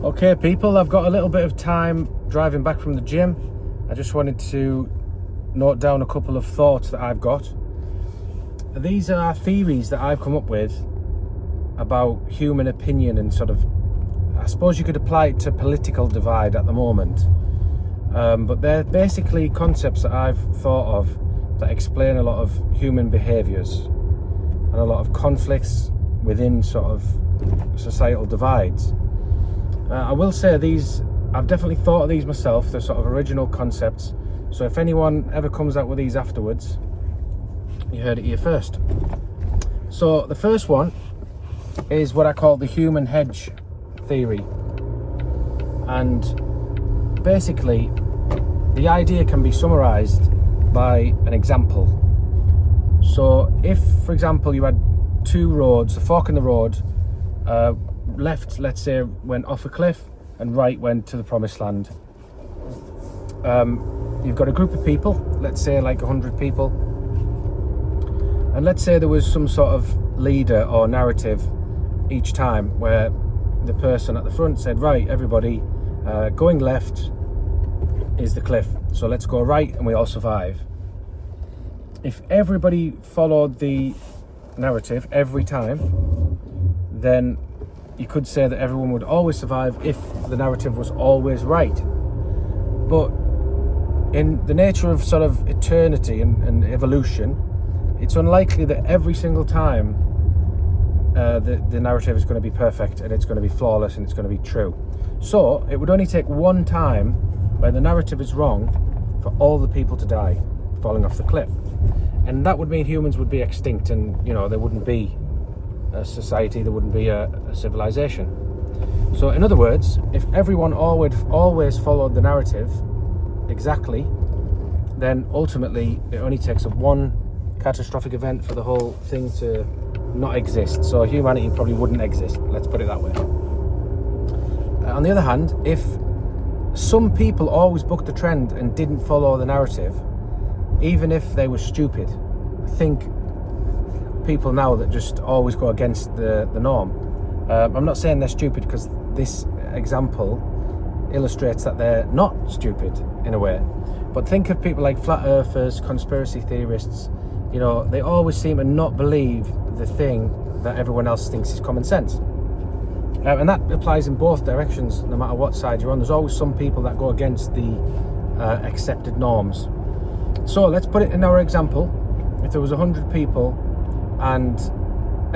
Okay people, I've got a little bit of time driving back from the gym. I just wanted to note down a couple of thoughts that I've got. These are theories that I've come up with about human opinion and sort of, I suppose you could apply it to political divide at the moment. But they're basically concepts that I've thought of that explain a lot of human behaviours and a lot of conflicts within sort of societal divides. I will say I've definitely thought of these myself. They're sort of original concepts. So if anyone ever comes out with these afterwards, you heard it here first. So the first one is what I call the human hedge theory. And basically, the idea can be summarized by an example. So if, for example, you had two roads, a fork in the road, left, let's say, went off a cliff and right went to the promised land. You've got a group of people, let's say like 100 people, and let's say there was some sort of leader or narrative each time where the person at the front said, right, everybody, going left is the cliff, so let's go right and we all survive. If everybody followed the narrative every time, then you could say that everyone would always survive if the narrative was always right. But in the nature of sort of eternity and evolution, it's unlikely that every single time the narrative is going to be perfect and it's going to be flawless and it's going to be true. So it would only take one time where the narrative is wrong for all the people to die falling off the cliff. And that would mean humans would be extinct, and there wouldn't be a society, there wouldn't be a civilization. So in other words, if everyone always followed the narrative exactly, then ultimately it only takes one catastrophic event for the whole thing to not exist. So humanity probably wouldn't exist, let's put it that way. On the other hand, if some people always bucked the trend and didn't follow the narrative, even if they were stupid, I think people now that just always go against the norm. I'm not saying they're stupid, because this example illustrates that they're not stupid in a way. But think of people like flat earthers, conspiracy theorists. They always seem to not believe the thing that everyone else thinks is common sense. And that applies in both directions, no matter what side you're on. There's always some people that go against the accepted norms. So let's put it in our example. If there was 100 people and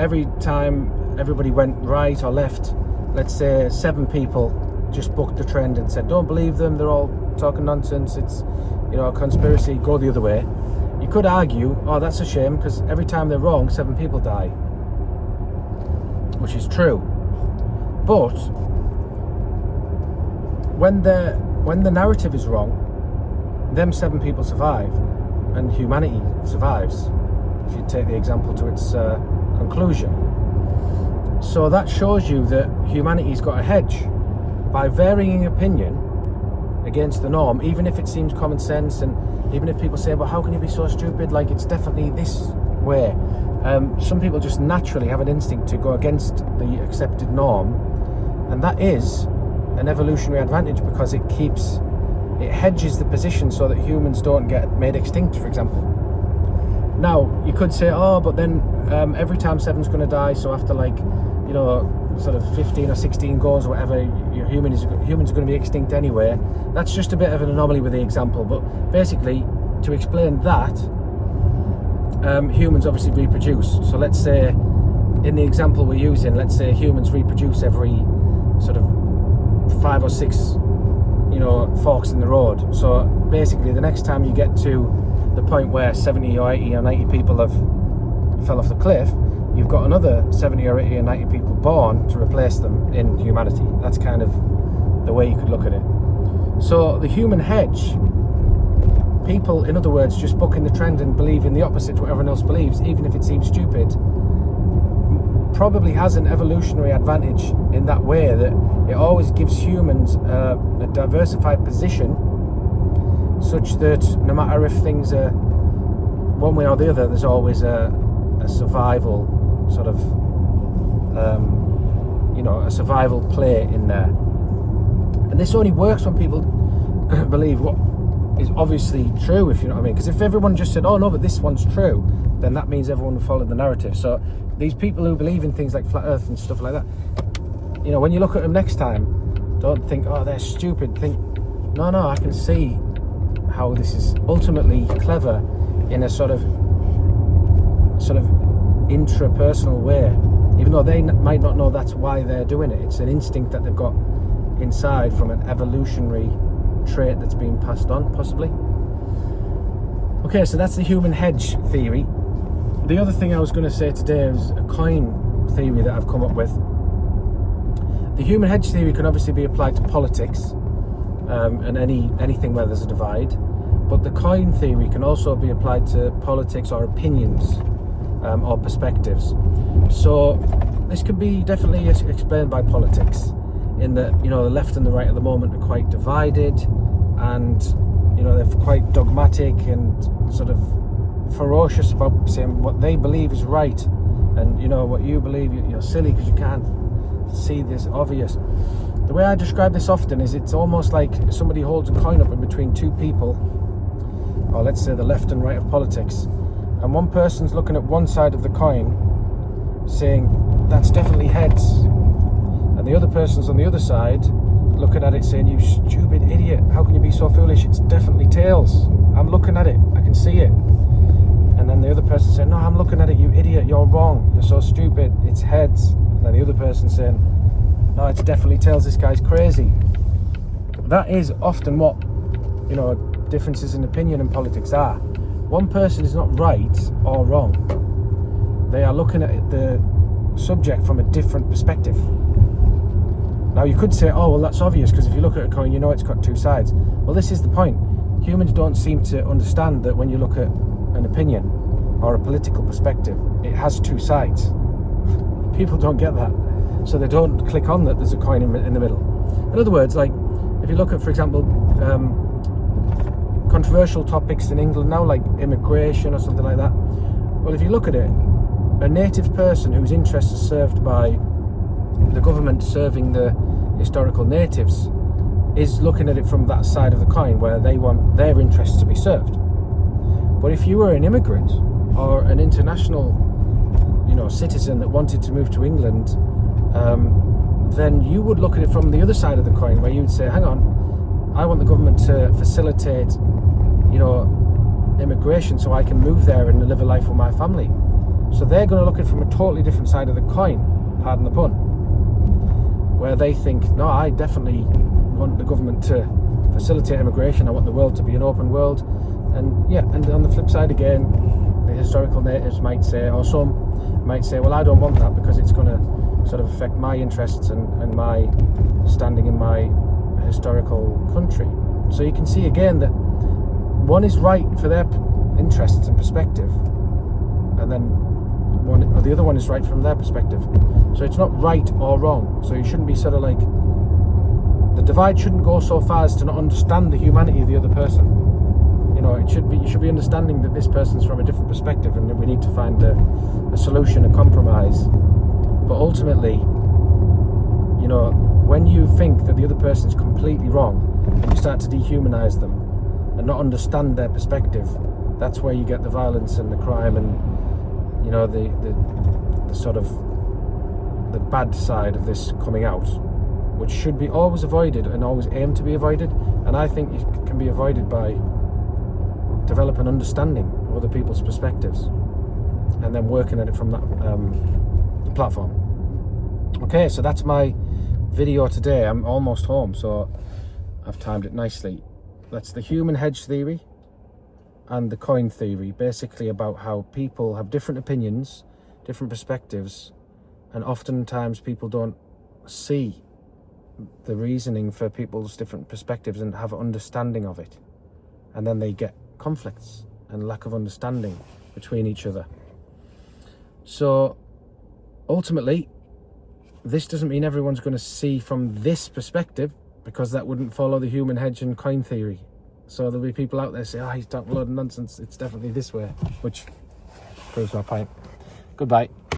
every time everybody went right or left, let's say 7 people just bucked the trend and said, don't believe them, they're all talking nonsense, it's a conspiracy, go the other way. You could argue, oh, that's a shame, because every time they're wrong, 7 people die, which is true. But when the narrative is wrong, them 7 people survive and humanity survives, if you take the example to its conclusion. So that shows you that humanity's got a hedge by varying opinion against the norm, even if it seems common sense, and even if people say, well, how can you be so stupid, like it's definitely this way. Some people just naturally have an instinct to go against the accepted norm, and that is an evolutionary advantage, because it hedges the position so that humans don't get made extinct, for example. Now, you could say, oh, but then every time 7's going to die, so after sort of 15 or 16 goes or whatever, humans are going to be extinct anyway. That's just a bit of an anomaly with the example, but basically, to explain that, humans obviously reproduce. So let's say, in the example we're using, let's say humans reproduce every sort of 5 or 6 forks in the road. So basically, the next time you get to the point where 70 or 80 or 90 people have fell off the cliff, you've got another 70 or 80 or 90 people born to replace them in humanity. That's kind of the way you could look at it. So the human hedge, people, in other words, just bucking the trend and believing the opposite to what everyone else believes, even if it seems stupid, probably has an evolutionary advantage in that way, that it always gives humans a diversified position, such that no matter if things are one way or the other, there's always a survival sort of a survival play in there. And this only works when people believe what is obviously true, if you know what I mean. Because if everyone just said, oh no, but this one's true, then that means everyone will follow the narrative. So these people who believe in things like flat earth and stuff like that, you know, when you look at them next time, don't think, oh, they're stupid. Think, no, I can see how this is ultimately clever in a sort of intrapersonal way, even though they might not know that's why they're doing it. It's an instinct that they've got inside from an evolutionary trait that's been passed on, possibly. Okay, so that's the human hedge theory. The other thing I was going to say today is a coin theory that I've come up with. The human hedge theory can obviously be applied to politics and anything where there's a divide, but the coin theory can also be applied to politics or opinions or perspectives. So this can be definitely explained by politics, in that, you know, the left and the right at the moment are quite divided, and, you know, they're quite dogmatic and sort of ferocious about saying what they believe is right, and, you know, what you believe, you're silly because you can't see this obvious. The way I describe this often is it's almost like somebody holds a coin up in between two people, or let's say the left and right of politics, and one person's looking at one side of the coin saying that's definitely heads, and the other person's on the other side looking at it saying, you stupid idiot, how can you be so foolish, it's definitely tails, I'm looking at it, I can see it. And then the other person saying, no, I'm looking at it, you idiot, you're wrong, you're so stupid, it's heads. And then the other person saying, no, it's definitely tails, this guy's crazy. That is often what, you know, differences in opinion in politics are. One person is not right or wrong. They are looking at the subject from a different perspective. Now you could say, oh, well, that's obvious, because if you look at a coin, you know it's got two sides. Well, this is the point. Humans don't seem to understand that when you look at an opinion or a political perspective, it has two sides. People don't get that, so they don't click on that there's a coin in the middle. In other words, like if you look at, for example, controversial topics in England now, like immigration or something like that, well, if you look at it, a native person whose interests are served by the government serving the historical natives is looking at it from that side of the coin, where they want their interests to be served. But if you were an immigrant or an international, you know, citizen that wanted to move to England, then you would look at it from the other side of the coin, where you would say, hang on, I want the government to facilitate, you know, immigration so I can move there and live a life with my family. So they're going to look at it from a totally different side of the coin, pardon the pun, where they think, no, I definitely want the government to facilitate immigration, I want the world to be an open world. And yeah, and on the flip side again, the historical natives might say, or some might say, well, I don't want that because it's going to sort of affect my interests and my standing in my historical country. So you can see again that one is right for their interests and perspective, and then the other one is right from their perspective. So it's not right or wrong. So you shouldn't be sort of like, the divide shouldn't go so far as to not understand the humanity of the other person. You know, you should be understanding that this person's from a different perspective, and that we need to find a solution, a compromise. But ultimately, you know, when you think that the other person's completely wrong, and you start to dehumanize them and not understand their perspective, that's where you get the violence and the crime and, you know, the sort of the bad side of this coming out, which should be always avoided and always aim to be avoided. And I think it can be avoided by developing an understanding of other people's perspectives and then working at it from that platform. Okay, so that's my video today. I'm almost home, so I've timed it nicely. That's the human hedge theory and the coin theory, basically about how people have different opinions, different perspectives, and oftentimes people don't see the reasoning for people's different perspectives and have an understanding of it, and then they get conflicts and lack of understanding between each other. So ultimately, this doesn't mean everyone's going to see from this perspective, because that wouldn't follow the human hedge and coin theory. So there'll be people out there say, oh, he's talking a load of nonsense, it's definitely this way, which proves my point. Goodbye.